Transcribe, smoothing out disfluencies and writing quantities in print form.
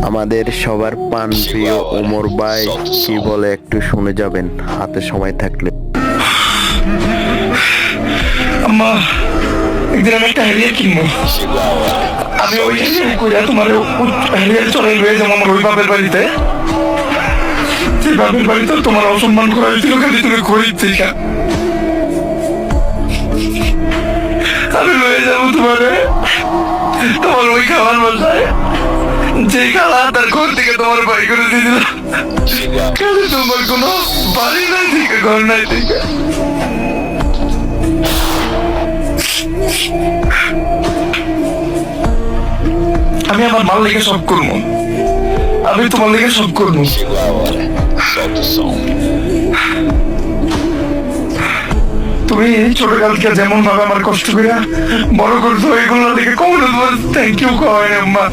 আমাদের সবার পান প্রিয় ওমর ভাই কি বলে একটু শুনে যাবেন হাতে সময় থাকলে। আম্মা, একদিন আমি একটা হ্যারিয়ার কিনবো। আমি ওই হ্যারিয়ার কইরা তোমার হ্যারিয়ার চড়াই লয়ে যাবো আমার ওই বাপের বাড়িতে। সেই বাপের বাড়িতে তোমার অসম্মান করা হয়েছিল খালি তুমি গরিব থেকে। আমি লয়ে যাবো তোমারে তোমার ওই খাবার বাসায়, যে খালা তার ঘর থেকে তোমার বাড়ি করে দিয়ে দিল। খালি তোমার কোনো বাড়ি নাই থেকে, ঘর নাই থেকে। আমি আমার মাল লেগে সব করবো, আমি তোমার লেগে সব করবো। তুমি ছোটকাল থেকে যেমন ভাবে আমার কষ্ট করে বড় করছো, এগুলো দেখে কখনো তোমার থ্যাংক ইউ কয় না আম্মা।